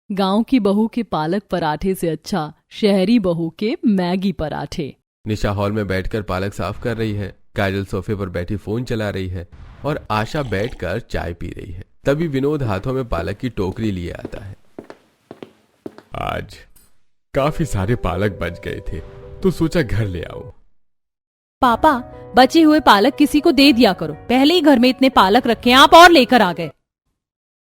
गांव की बहू के पालक पराठे से अच्छा शहरी बहू के मैगी पराठे। निशा हॉल में बैठकर पालक साफ कर रही है। काजल सोफे पर बैठी फोन चला रही है और आशा बैठकर चाय पी रही है। तभी विनोद हाथों में पालक की टोकरी लिए आता है। आज काफी सारे पालक बच गए थे तो सोचा घर ले आऊं। पापा, बचे हुए पालक किसी को दे दिया करो। पहले ही घर में इतने पालक रखे आप और लेकर आ गए।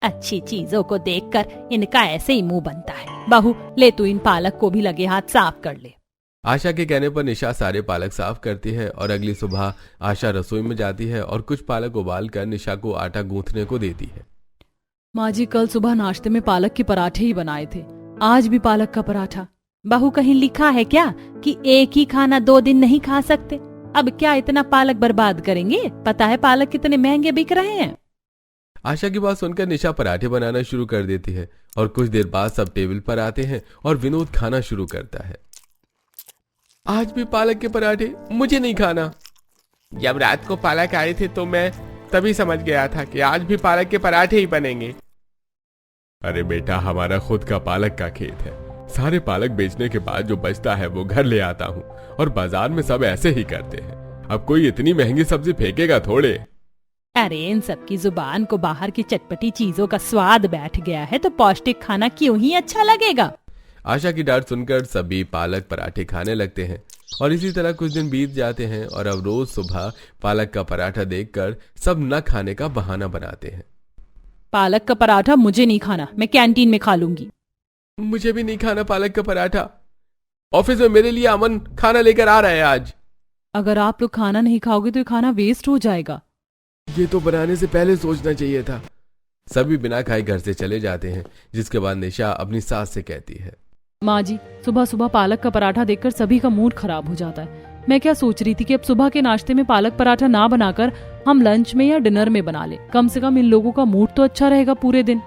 अच्छी चीजों को देखकर इनका ऐसे ही मुंह बनता है। बहू, ले तू इन पालक को भी लगे हाथ साफ कर ले। आशा के कहने पर निशा सारे पालक साफ करती है और अगली सुबह आशा रसोई में जाती है और कुछ पालक उबाल कर निशा को आटा गूंथने को देती है। माँ जी, कल सुबह नाश्ते में पालक के पराठे ही बनाए थे, आज भी पालक का पराठा। बहू, कहीं लिखा है क्या कि एक ही खाना 2 दिन नहीं खा सकते? अब क्या इतना पालक बर्बाद करेंगे? पता है पालक कितने महंगे बिक रहे हैं। आशा की बात सुनकर निशा पराठे बनाना शुरू कर देती है और कुछ देर बाद सब टेबल पर आते हैं और विनोद खाना शुरू करता है। आज भी पालक के पराठे? मुझे नहीं खाना। जब रात को पालक आए थे तो मैं तभी समझ गया था कि आज भी पालक के पराठे ही बनेंगे। अरे बेटा, हमारा खुद का पालक का खेत है। सारे पालक बेचने के बाद जो बचता है वो घर ले आता हूँ और बाजार में सब ऐसे ही करते हैं। अब कोई इतनी महंगी सब्जी फेंकेगा थोड़े। अरे इन सब की जुबान को बाहर की चटपटी चीजों का स्वाद बैठ गया है तो पौष्टिक खाना क्यों ही अच्छा लगेगा। आशा की डांट सुनकर सभी पालक पराठे खाने लगते हैं और इसी तरह कुछ दिन बीत जाते हैं और अब रोज सुबह पालक का पराठा देखकर सब न खाने का बहाना बनाते हैं। पालक का पराठा मुझे नहीं खाना, मैं कैंटीन में खा लूंगी। मुझे भी नहीं खाना पालक का पराठा। ऑफिस में मेरे लिए अमन खाना लेकर आ रहा है आज। अगर आप लोग खाना नहीं खाओगे तो ये खाना वेस्ट हो जाएगा। ये तो बनाने से पहले सोचना चाहिए था। सभी बिना खाए घर से चले जाते हैं, जिसके बाद निशा अपनी सास से कहती है, माँ जी, सुबह सुबह पालक का पराठा देखकर सभी का मूड खराब हो जाता है। मैं क्या सोच रही थी कि अब सुबह के नाश्ते में पालक पराठा ना बनाकर हम लंच में या डिनर में बना ले। कम से कम इन लोगों का मूड तो अच्छा रहेगा पूरे दिन।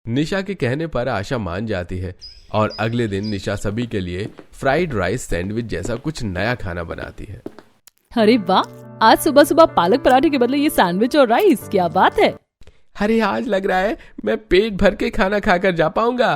निशा के कहने पर आशा मान जाती है और अगले दिन निशा सभी के लिए फ्राइड राइस सैंडविच जैसा कुछ नया खाना बनाती है। अरे वाह, आज सुबह सुबह पालक पराठे के बदले ये सैंडविच और राइस, क्या बात है। अरे आज लग रहा है मैं पेट भर के खाना खाकर जा पाऊंगा।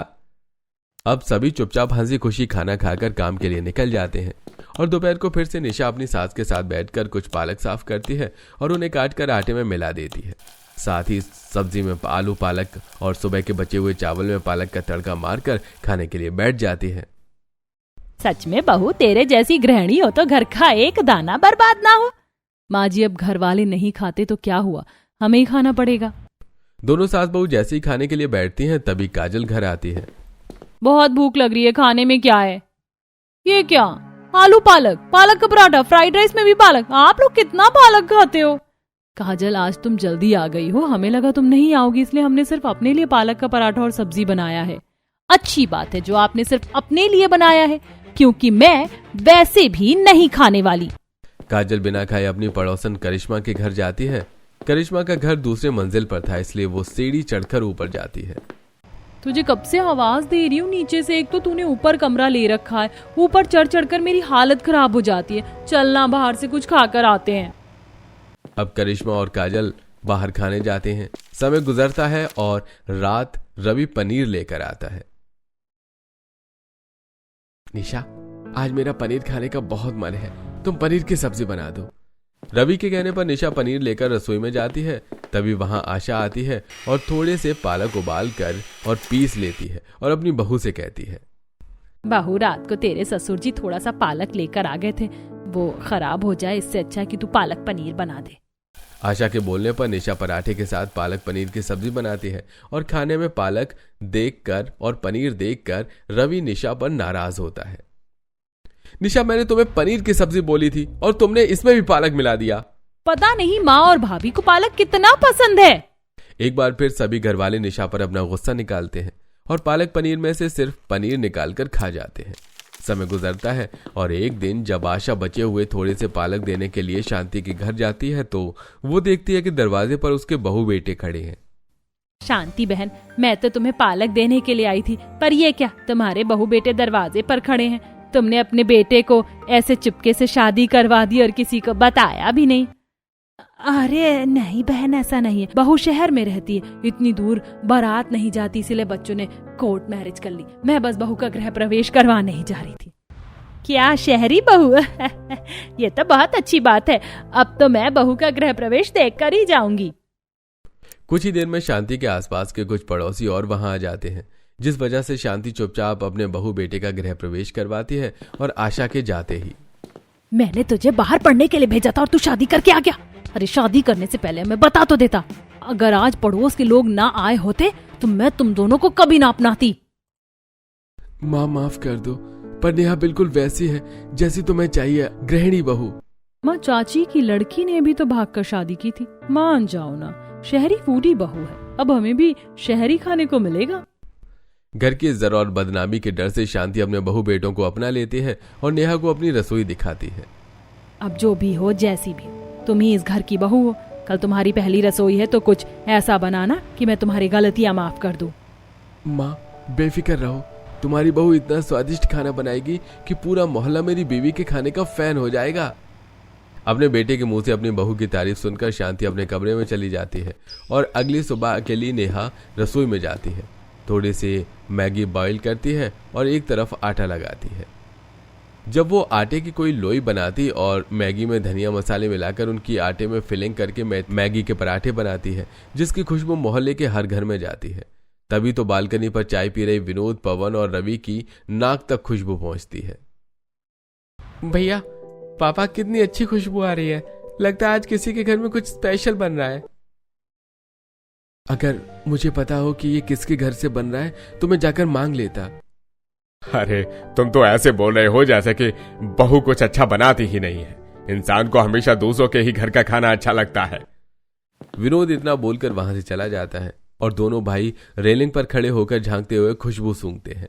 अब सभी चुपचाप हंसी खुशी खाना खाकर काम के लिए निकल जाते हैं और दोपहर को फिर से निशा अपनी सास के साथ बैठकर कुछ पालक साफ करती है और उन्हें काटकर आटे में मिला देती है। साथ ही सब्जी में आलू पालक और सुबह के बचे हुए चावल में पालक का तड़का मारकर खाने के लिए बैठ जाती है। सच में बहू, तेरे जैसी गृहिणी हो तो घर का एक दाना बर्बाद ना हो। माँ जी, अब घर वाले नहीं खाते तो क्या हुआ, हमें ही खाना पड़ेगा। दोनों सास बहू जैसे ही खाने के लिए बैठती हैं तभी काजल घर आती है। बहुत भूख लग रही है, खाने में क्या है? ये क्या, आलू पालक, पालक का पराठा, फ्राइड राइस में भी पालक। आप लोग कितना पालक खाते हो? काजल, आज तुम जल्दी आ गई हो, हमें लगा तुम नहीं आओगी, इसलिए हमने सिर्फ अपने लिए पालक का पराठा और सब्जी बनाया है। अच्छी बात है जो आपने सिर्फ अपने लिए बनाया है, क्योंकि मैं वैसे भी नहीं खाने वाली। काजल बिना खाए अपनी पड़ोसन करिश्मा के घर जाती है। करिश्मा का घर दूसरे मंजिल पर था, इसलिए वो सीढ़ी चढ़कर ऊपर जाती है। तुझे कब से आवाज दे रही हूँ नीचे से। एक तो तूने ऊपर कमरा ले रखा है, ऊपर चढ़ चढ़कर मेरी हालत खराब हो जाती है। चलना, बाहर से कुछ खाकर आते हैं। अब करिश्मा और काजल बाहर खाने जाते हैं। समय गुजरता है और रात रवि पनीर लेकर आता है। निशा, आज मेरा पनीर खाने का बहुत मन है, तुम पनीर की सब्जी बना दो। रवि के कहने पर निशा पनीर लेकर रसोई में जाती है। तभी वहां आशा आती है और थोड़े से पालक उबाल कर और पीस लेती है और अपनी बहू से कहती है, बहू, रात को तेरे ससुर जी थोड़ा सा पालक लेकर आ गए थे, वो खराब हो जाए इससे अच्छा कि तू पालक पनीर बना दे। आशा के बोलने पर निशा पराठे के साथ पालक पनीर की सब्जी बनाती है और खाने में पालक देखकर और पनीर देखकर रवि निशा पर नाराज होता है। निशा, मैंने तुम्हें पनीर की सब्जी बोली थी और तुमने इसमें भी पालक मिला दिया। पता नहीं माँ और भाभी को पालक कितना पसंद है। एक बार फिर सभी घरवाले निशा पर अपना गुस्सा निकालते हैं और पालक पनीर में से सिर्फ पनीर निकालकर खा जाते हैं। समय गुजरता है और एक दिन जब आशा बचे हुए थोड़े से पालक देने के लिए शांति के घर जाती है तो वो देखती है कि दरवाजे पर उसके बहू बेटे खड़े हैं। शांति बहन, मैं तो तुम्हें पालक देने के लिए आई थी, पर ये क्या, तुम्हारे बहू बेटे दरवाजे पर खड़े हैं। तुमने अपने बेटे को ऐसे चुपके से शादी करवा दी और किसी को बताया भी नहीं। अरे नहीं बहन, ऐसा नहीं है। बहू शहर में रहती है, इतनी दूर बारात नहीं जाती, इसलिए बच्चों ने कोर्ट मैरिज कर ली। मैं बस बहू का गृह प्रवेश करवाने ही जा रही थी। क्या शहरी बहू? ये तो बहुत अच्छी बात है। अब तो मैं बहू का गृह प्रवेश देख कर ही जाऊंगी। कुछ ही देर में शांति के आसपास के कुछ पड़ोसी और वहां आ जाते हैं, जिस वजह से शांति चुपचाप अपने बहू बेटे का गृह प्रवेश करवाती है। और आशा के जाते ही, मैंने तुझे बाहर पढ़ने के लिए भेजा था और तू शादी करके आ गया। अरे शादी करने से पहले मैं बता तो देता। अगर आज पड़ोस के लोग ना आए होते तो मैं तुम दोनों को कभी ना अपनाती। माँ माफ कर दो, पर नेहा बिल्कुल वैसी है जैसी तुम्हें चाहिए, गृहिणी बहू। माँ, चाची की लड़की ने भी तो भागकर शादी की थी, मान जाओ ना। शहरी फूडी बहू है, अब हमें भी शहरी खाने को मिलेगा। घर की इज्जत और बदनामी के डर से शांति अपने बहू बेटों को अपना लेती है और नेहा को अपनी रसोई दिखाती है। अब जो भी हो, जैसी भी, तुम ही इस घर की बहू हो। कल तुम्हारी पहली रसोई है तो कुछ ऐसा बनाना कि मैं तुम्हारी गलतियां माफ कर दूं। माँ बेफिक्र रहो, तुम्हारी बहू इतना स्वादिष्ट खाना बनाएगी कि पूरा मोहल्ला मेरी बीवी के खाने का फैन हो जाएगा। अपने बेटे के मुंह से अपनी बहू की तारीफ सुनकर शांति अपने कमरे में चली जाती है और अगली सुबह अकेली नेहा रसोई में जाती है। थोड़ी सी मैगी बॉईल करती है और एक तरफ आटा लगाती है। जब वो आटे की कोई लोई बनाती और मैगी में धनिया मसाले मिलाकर उनकी आटे में फिलिंग करके मैगी के पराठे बनाती है, जिसकी खुशबू मोहल्ले के हर घर में जाती है। तभी तो बालकनी पर चाय पी रही विनोद, पवन और रवि की नाक तक खुशबू पहुंचती है। भैया, पापा, कितनी अच्छी खुशबू आ रही है। लगता है आज किसी के घर में कुछ स्पेशल बन रहा है। अगर मुझे पता हो कि ये किसके घर से बन रहा है तो मैं जाकर मांग लेता। अरे तुम तो ऐसे बोल रहे हो जैसे कि बहू कुछ अच्छा बनाती ही नहीं है। इंसान को हमेशा दूसरों के ही घर का खाना अच्छा लगता है। विनोद इतना बोलकर वहां से चला जाता है और दोनों भाई रेलिंग पर खड़े होकर झांकते हुए खुशबू सूंघते हैं।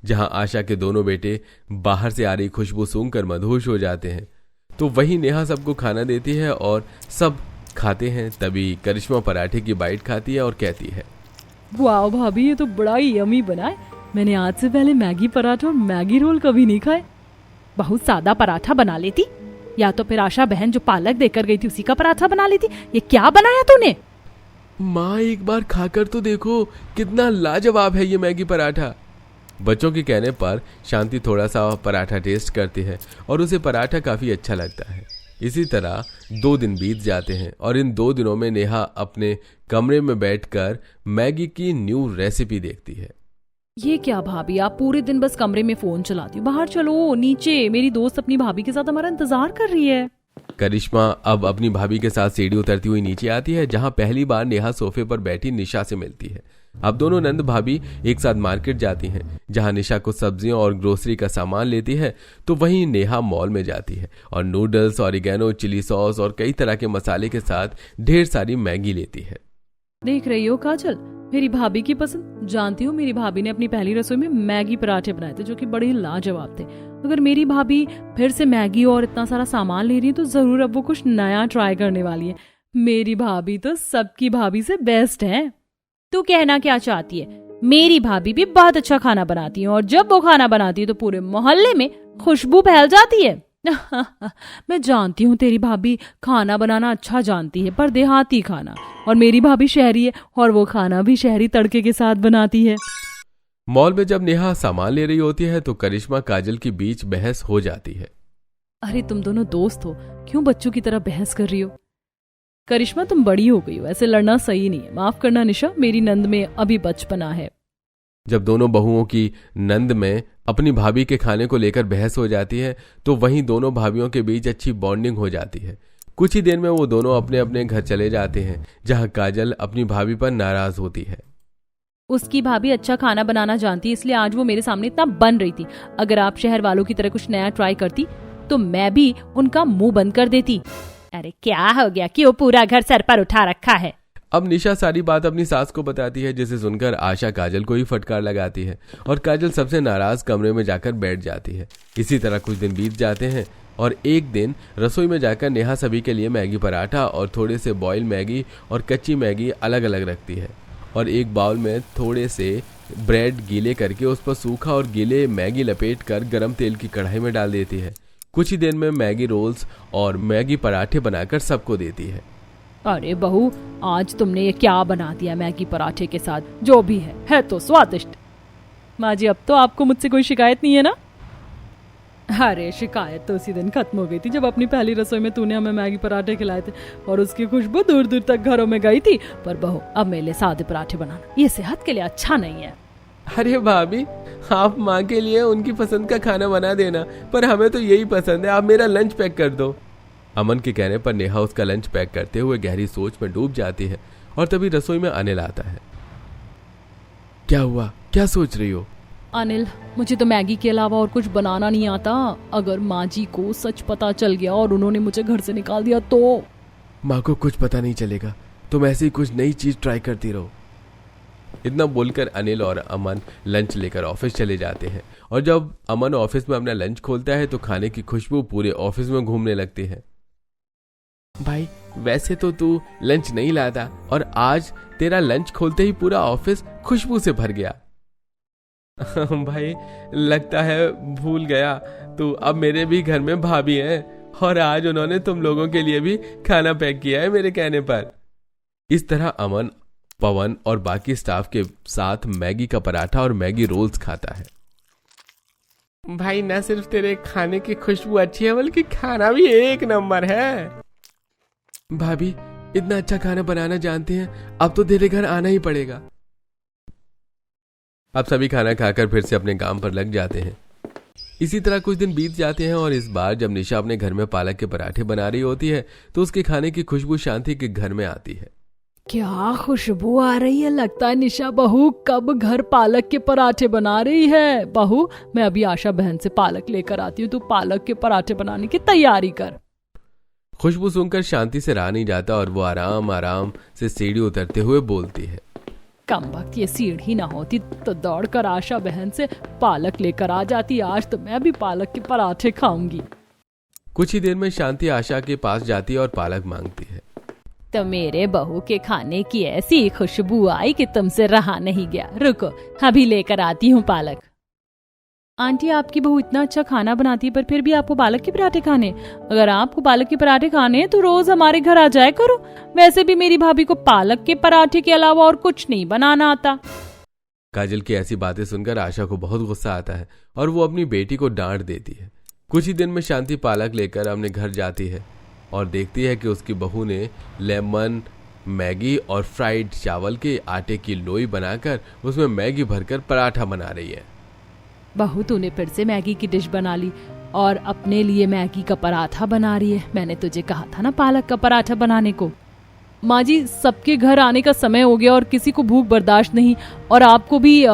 जहां आशा के दोनों बेटे बाहर से आ रही खुशबू सूंघकर मदहोश हो जाते हैं, तो वहीं नेहा सबको खाना देती है और सब खाते हैं। तभी करिश्मा पराठे की बाइट खाती है और कहती है, वाह भाभी, ये तो बड़ा ही यमी बना है। मैंने आज से पहले मैगी पराठा और मैगी रोल कभी नहीं खाए। बहुत सादा पराठा बना लेती, या तो फिर आशा बहन जो पालक देकर गई थी उसी का पराठा बना लेती। ये क्या बनाया तूने? माँ एक बार खाकर तो देखो, कितना लाजवाब है ये मैगी पराठा। बच्चों के कहने पर शांति थोड़ा सा पराठा टेस्ट करती है और उसे पराठा काफी अच्छा लगता है। इसी तरह 2 दिन बीत जाते हैं और इन 2 दिनों में नेहा अपने कमरे में बैठकर मैगी की न्यू रेसिपी देखती है। ये क्या भाभी, आप पूरे दिन बस कमरे में फोन चलाती हो। बाहर चलो नीचे, मेरी दोस्त अपनी भाभी के साथ हमारा इंतजार कर रही है। करिश्मा अब अपनी भाभी के साथ सीढ़ी उतरती हुई नीचे आती है, जहां पहली बार नेहा सोफे पर बैठी निशा से मिलती है। अब दोनों नंद भाभी एक साथ मार्केट जाती हैं, जहां निशा कुछ सब्जियों और ग्रोसरी का सामान लेती है, तो वहीं नेहा मॉल में जाती है और नूडल्स, ऑरिगेनो, चिली सॉस और कई तरह के मसाले के साथ ढेर सारी मैगी लेती है। देख रही हो काजल, मेरी भाभी की पसंद। जानती हूँ, मेरी भाभी ने अपनी पहली रसोई में मैगी पराठे बनाए थे जो कि बड़े लाजवाब थे। अगर मेरी भाभी फिर से मैगी और इतना सारा सामान ले रही है तो जरूर अब वो कुछ नया ट्राई करने वाली है। मेरी भाभी तो सबकी भाभी से बेस्ट है। तू कहना क्या चाहती है? मेरी भाभी भी बहुत अच्छा खाना बनाती है और जब वो खाना बनाती है तो पूरे मोहल्ले में खुशबू फैल जाती है। मैं जानती हूँ तेरी भाभी खाना बनाना अच्छा जानती है, पर देहाती खाना। और मेरी भाभी शहरी है और वो खाना भी शहरी तड़के के साथ बनाती है। मॉल में जब नेहा सामान ले रही होती है तो करिश्मा काजल के बीच बहस हो जाती है। अरे तुम दोनों दोस्त हो, क्यों बच्चों की तरह बहस कर रही हो? करिश्मा, तुम बड़ी हो गई हो, ऐसे लड़ना सही नहीं है। माफ करना निशा, मेरी नंद में अभी बचपना है। जब दोनों बहुओं की नंद में अपनी भाभी के खाने को लेकर बहस हो जाती है तो वहीं दोनों भाभियों के बीच अच्छी बॉन्डिंग हो जाती है। कुछ ही देर में वो दोनों अपने अपने घर चले जाते हैं, जहां काजल अपनी भाभी पर नाराज होती है। उसकी भाभी अच्छा खाना बनाना जानती है, इसलिए आज वो मेरे सामने इतना बन रही थी। अगर आप शहर वालों की तरह कुछ नया ट्राई करती तो मैं भी उनका मुंह बंद कर देती। अरे क्या हो गया, क्यों पूरा घर सर पर उठा रखा है? अब निशा सारी बात अपनी सास को बताती है, जिसे सुनकर आशा काजल को ही फटकार लगाती है और काजल सबसे नाराज कमरे में जाकर बैठ जाती है। इसी तरह कुछ दिन बीत जाते हैं और एक दिन रसोई में जाकर नेहा सभी के लिए मैगी पराठा और थोड़े से बॉयल मैगी और कच्ची मैगी अलग अलग रखती है और एक बाउल में थोड़े से ब्रेड गीले करके उस पर सूखा और गीले मैगी लपेट कर गरम तेल की कढ़ाई में डाल देती है। कुछ ही देर में मैगी रोल्स और मैगी पराठे बनाकर सबको देती है। अरे बहू, आज तुमने ये क्या बना दिया मैगी पराठे के साथ? जो भी है तो स्वादिष्ट। माँ जी, अब तो आपको मुझसे कोई शिकायत नहीं है ना? अरे शिकायत तो उसी दिन खत्म हो गई थी जब अपनी पहली रसोई में तूने हमें मैगी पराठे खिलाए थे और उसकी खुशबू दूर दूर तक घरों में गई थी। पर बहू, अब मेरे लिए सादे पराठे बनाना, ये सेहत के लिए अच्छा नहीं है। अरे भाभी, आप माँ के लिए उनकी पसंद का खाना बना देना, पर हमें तो यही पसंद है, आप मेरा लंच पैक कर दो। अमन के कहने पर नेहा उसका लंच पैक करते हुए गहरी सोच में डूब जाती है और तभी रसोई में अनिल आता है। क्या हुआ, क्या सोच रही हो? अनिल, मुझे तो मैगी के अलावा और कुछ बनाना नहीं आता। अगर माँ जी को सच पता चल गया और उन्होंने मुझे घर से निकाल दिया तो? माँ को कुछ पता नहीं चलेगा, तुम ऐसे ही कुछ नई चीज ट्राई करती रहो। इतना बोलकर अनिल और अमन लंच लेकर ऑफिस चले जाते हैं और जब अमन ऑफिस में अपना लंच खोलता है तो खाने की खुशबू पूरे ऑफिस में घूमने लगती है। भाई, वैसे तो तू लंच नहीं लाता और आज तेरा लंच खोलते ही पूरा ऑफिस खुशबू से भर गया। भाई, लगता है भूल गया, तो अब मेरे भी घर में भाभी हैं और आज उन्होंने तुम लोगों के लिए भी खाना पैक किया है मेरे कहने पर। इस तरह अमन, पवन और बाकी स्टाफ के साथ मैगी का पराठा और मैगी रोल्स खाता है। भाई, न सिर्फ तेरे खाने की खुशबू अच्छी है बल्कि खाना भी एक नंबर है। भाभी, इतना अच्छा खाना बनाना जानते हैं, अब तो तेरे घर आना ही पड़ेगा। अब सभी खाना खाकर फिर से अपने काम पर लग जाते हैं। इसी तरह कुछ दिन बीत जाते हैं और इस बार जब निशा अपने घर में पालक के पराठे बना रही होती है तो उसके खाने की खुशबू शांति के घर में आती है। क्या खुशबू आ रही है? लगता है निशा बहू कब घर पालक के पराठे बना रही है। बहू, मैं अभी आशा बहन से पालक लेकर आती हूँ, तू पालक के पराठे बनाने की तैयारी कर। खुशबू सुनकर शांति से रहा नहीं जाता और वो आराम आराम से सीढ़ी उतरते हुए बोलती है। कम वक्त ये सीढ़ी ना होती तो दौड़कर आशा बहन से पालक लेकर आ जाती। आज तो मैं भी पालक के पराठे खाऊंगी। कुछ ही देर में शांति आशा के पास जाती है और पालक मांगती है। तो मेरे बहू के खाने की ऐसी खुशबू आई कि तुमसे रहा नहीं गया। रुको, अभी लेकर आती हूँ पालक। आंटी, आपकी बहू इतना अच्छा खाना बनाती है पर फिर भी आपको पालक के पराठे खाने? अगर आपको पालक के पराठे खाने तो रोज हमारे घर आ जाया करो। वैसे भी मेरी भाभी को पालक के पराठे के अलावा और कुछ नहीं बनाना आता। काजल की ऐसी बातें सुनकर आशा को बहुत गुस्सा आता है और वो अपनी बेटी को डांट देती है। कुछ ही दिन में शांति पालक लेकर अपने घर जाती है और देखती है कि उसकी बहू ने लेमन, मैगी और फ्राइड चावल के आटे की लोई बनाकर उसमें मैगी भरकर पराठा बना रही है। बहू, तूने फिर से मैगी की डिश बना ली और अपने लिए मैगी का पराठा बना रही है। मैंने तुझे कहा था ना पालक का पराठा बनाने को। माँ जी, सबके घर आने का समय हो गया और किसी को भूख बर्दाश्त नहीं और आपको भी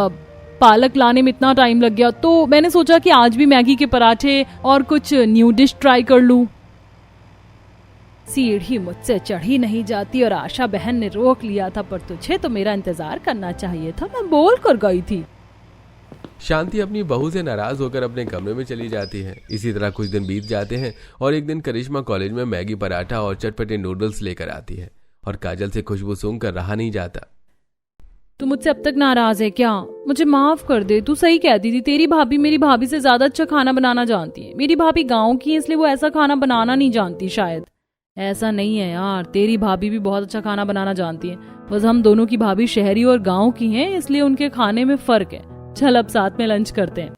पालक लाने में इतना टाइम लग गया, तो मैंने सोचा कि आज भी मैगी के पराठे और कुछ न्यू डिश ट्राई कर लूं। सीढ़ी मुझसे चढ़ी नहीं जाती और आशा बहन ने रोक लिया था, पर तुझे तो मेरा इंतजार करना चाहिए था, मैं बोल कर गई थी। शांति अपनी बहू से नाराज होकर अपने कमरे में चली जाती है। इसी तरह कुछ दिन बीत जाते हैं और एक दिन करिश्मा कॉलेज में मैगी पराठा और चटपटे नूडल्स लेकर आती है और काजल से खुशबू सूंघकर रहा नहीं जाता। तू मुझसे अब तक नाराज है क्या? मुझे माफ कर दे। तू सही कहती थी, तेरी भाभी मेरी भाभी से ज्यादा अच्छा खाना बनाना जानती है। मेरी भाभी गाँव की है इसलिए वो ऐसा खाना बनाना नहीं जानती शायद। ऐसा नहीं है यार, तेरी भाभी भी बहुत अच्छा खाना बनाना जानती है। बस हम दोनों की भाभी शहरी और गाँव की हैं, इसलिए उनके खाने में फर्क है। चल अब साथ में लंच करते हैं।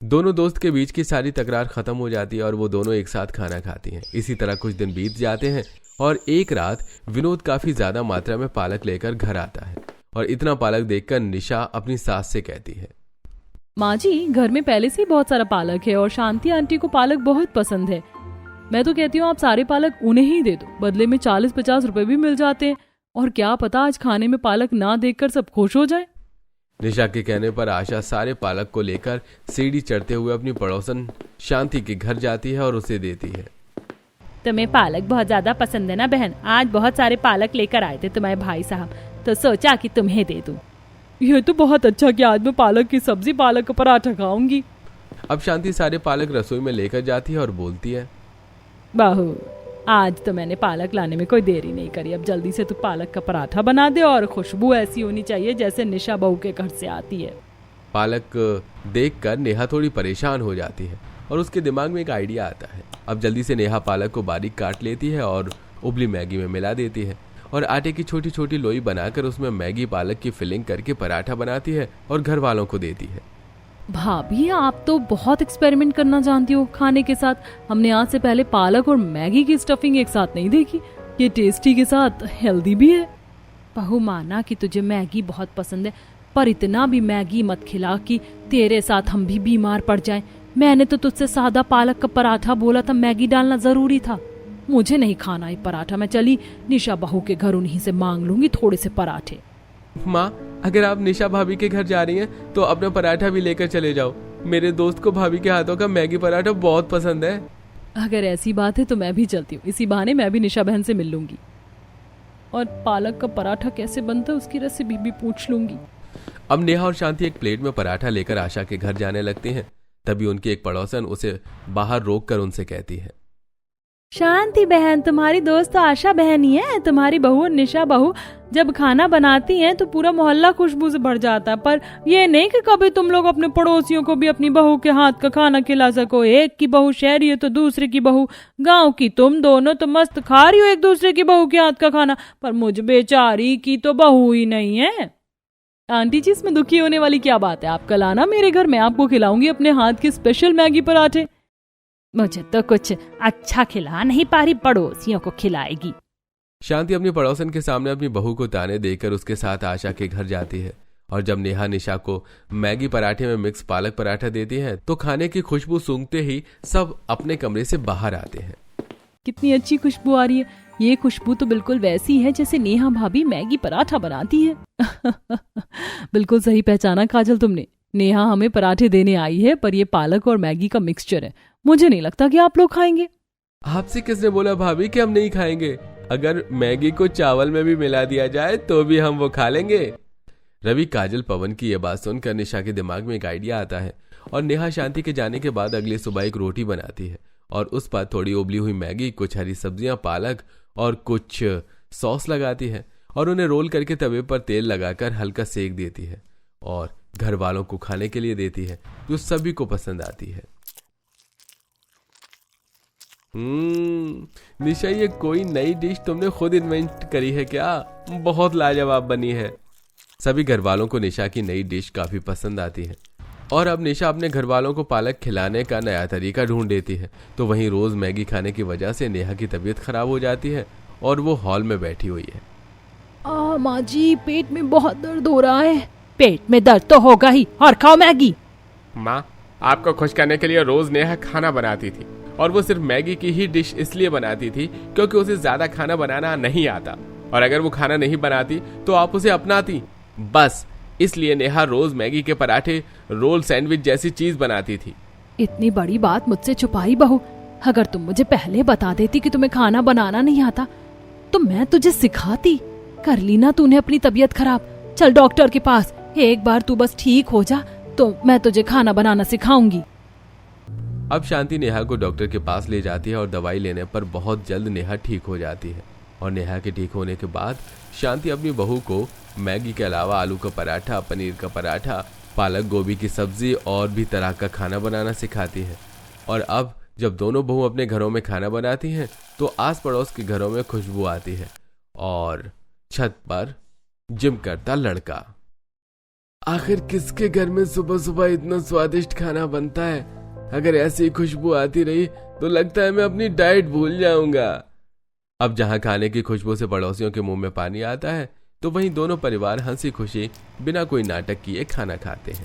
दोनों दोस्त के बीच की सारी तकरार खत्म हो जाती है और वो दोनों एक साथ खाना खाती हैं। इसी तरह कुछ दिन बीत जाते हैं और एक रात विनोद काफी ज्यादा मात्रा में पालक लेकर घर आता है और इतना पालक देखकर निशा अपनी सास से कहती है, माँ जी, घर में पहले से ही बहुत सारा पालक है और शांति आंटी को पालक बहुत पसंद है। मैं तो कहती हूँ आप सारे पालक उन्हें ही दे दो, बदले में 40-50 रुपए भी मिल जाते हैं और क्या पता आज खाने में पालक ना देखकर सब खुश हो जाए। निशा के कहने पर आशा सारे पालक को लेकर सीढ़ी चढ़ते हुए अपनी पड़ोसन शांति के घर जाती है और उसे देती है। तुम्हें पालक बहुत ज्यादा पसंद है ना बहन? आज बहुत सारे पालक लेकर आए थे तुम्हारे भाई साहब, तो सोचा कि तुम्हें दे दूं। ये तो बहुत अच्छा कि आज मैं पालक की सब्जी, पालक का पराठा खाऊंगी। अब शांति सारे पालक रसोई में लेकर जाती है और बोलती है, बहू, आज तो मैंने पालक लाने में कोई देरी नहीं करी। अब जल्दी से तू पालक का पराठा बना दे और खुशबू ऐसी होनी चाहिए जैसे निशा बहू के घर से आती है। पालक देखकर नेहा थोड़ी परेशान हो जाती है और उसके दिमाग में एक आइडिया आता है। अब जल्दी से नेहा पालक को बारीक काट लेती है और उबली मैगी में मिला देती है और आटे की छोटी छोटी लोई बनाकर उसमें मैगी पालक की फिलिंग करके पराठा बनाती है और घर वालों को देती है। भाभी आप तो बहुत एक्सपेरिमेंट करना जानती हो खाने के साथ। हमने आज से पहले पालक और मैगी की स्टफिंग एक साथ नहीं देखी। ये टेस्टी के साथ हेल्दी भी है। बहू माना कि तुझे मैगी बहुत पसंद है, पर इतना भी मैगी मत खिला कि तेरे साथ हम भी बीमार पड़ जाएं। मैंने तो तुझसे सादा पालक का पराठा बोला था, मैगी डालना जरूरी था। मुझे नहीं खाना ये पराठा। मैं चली निशा बहू के घर उन्हीं से मांग लूंगी थोड़े से पराठे। माँ, अगर आप निशा भाभी के घर जा रही हैं तो अपना पराठा भी लेकर चले जाओ। मेरे दोस्त को भाभी के हाथों का मैगी पराठा बहुत पसंद है। अगर ऐसी बात है तो मैं भी चलती हूँ। इसी बहाने मैं भी निशा बहन से मिल लूंगी और पालक का पराठा कैसे बनता है उसकी रेसिपी भी पूछ लूंगी। अब नेहा और शांति एक प्लेट में पराठा लेकर आशा के घर जाने लगती हैं। तभी उनकी एक पड़ोसन उसे बाहर रोककर उनसे कहती है, शांति बहन, तुम्हारी दोस्त तो आशा बहन ही है। तुम्हारी बहू और निशा बहू जब खाना बनाती हैं तो पूरा मोहल्ला खुशबू से भर जाता है, पर ये नहीं कि कभी तुम लोग अपने पड़ोसियों को भी अपनी बहू के हाथ का खाना खिला सको। एक की बहू शहरी है तो दूसरे की बहू गांव की। तुम दोनों तो मस्त खा रही हो एक दूसरे की बहू के हाथ का खाना, पर मुझ बेचारी की तो बहू ही नहीं है। आंटी जी, इसमें दुखी होने वाली क्या बात है? आप कल आना मेरे घर, मैं आपको खिलाऊंगी अपने हाथ के स्पेशल मैगी पराठे। मुझे तो कुछ अच्छा खिला नहीं पा रही, पड़ोसियों को खिलाएगी। शांति अपनी पड़ोसन के सामने अपनी बहू को ताने देकर उसके साथ आशा के घर जाती है। और जब नेहा निशा को मैगी पराठे में मिक्स पालक पराठा देती है तो खाने की खुशबू सूंघते ही सब अपने कमरे से बाहर आते हैं। कितनी अच्छी खुशबू आ रही है। ये खुशबू तो बिल्कुल वैसी है जैसे नेहा भाभी मैगी पराठा बनाती है। बिल्कुल सही पहचाना काजल तुमने। नेहा हमें पराठे देने आई है, पर ये पालक और मैगी का मिक्सचर है। मुझे नहीं लगता कि आप लोग खाएंगे। आपसे किसने बोला भाभी कि हम नहीं खाएंगे? अगर मैगी को चावल में भी मिला दिया जाए तो भी हम वो खा लेंगे। रवि, काजल, पवन की यह बात सुनकर निशा के दिमाग में एक आइडिया आता है और नेहा शांति के जाने के बाद अगली सुबह एक रोटी बनाती है और उस पर थोड़ी उबली हुई मैगी, कुछ हरी सब्जियां, पालक और कुछ सॉस लगाती है और उन्हें रोल करके तवे पर तेल लगाकर हल्का सेक देती है और घर वालों को खाने के लिए देती है, जो सभी को पसंद आती है। निशा, ये कोई नई डिश तुमने खुद इन्वेंट करी है क्या? बहुत लाजवाब बनी है। सभी घर वालों को निशा की नई डिश काफी पसंद आती है और अब निशा अपने घर वालों को पालक खिलाने का नया तरीका ढूंढ देती है। तो वहीं रोज मैगी खाने की वजह से नेहा की तबीयत खराब हो जाती है और वो हॉल में बैठी हुई है। माँ जी, पेट में बहुत दर्द हो रहा है। पेट में दर्द तो होगा ही, और खाओ मैगी। माँ, आपको खुश करने के लिए रोज नेहा खाना बनाती थी और वो सिर्फ मैगी की ही डिश इसलिए बनाती थी क्योंकि उसे ज्यादा खाना बनाना नहीं आता, और अगर वो खाना नहीं बनाती तो आप उसे अपनाती। बस इसलिए नेहा रोज मैगी के पराठे, रोल, सैंडविच जैसी चीज बनाती थी। इतनी बड़ी बात मुझसे छुपाई बहू। अगर तुम मुझे पहले बता देती कि तुम्हें खाना बनाना नहीं आता तो मैं तुझे सिखाती। कर ली ना तूने अपनी तबीयत खराब। चल डॉक्टर के पास, एक बार तू बस ठीक हो जा तो मैं तुझे खाना बनाना सिखाऊंगी। अब शांति नेहा को डॉक्टर के पास ले जाती है और दवाई लेने पर बहुत जल्द नेहा ठीक हो जाती है। और नेहा के ठीक होने के बाद शांति अपनी बहू को मैगी के अलावा आलू का पराठा, पनीर का पराठा, पालक गोभी की सब्जी और भी तरह का खाना बनाना सिखाती है। और अब जब दोनों बहू अपने घरों में खाना बनाती हैं तो आस पड़ोस के घरों में खुशबू आती है और छत पर जिम करता लड़का। आखिर किसके घर में सुबह सुबह इतना स्वादिष्ट खाना बनता है? अगर ऐसी खुशबू आती रही तो लगता है मैं अपनी डाइट भूल जाऊंगा। अब जहां खाने की खुशबू से पड़ोसियों के मुंह में पानी आता है तो वहीं दोनों परिवार हंसी खुशी बिना कोई नाटक किए खाना खाते हैं।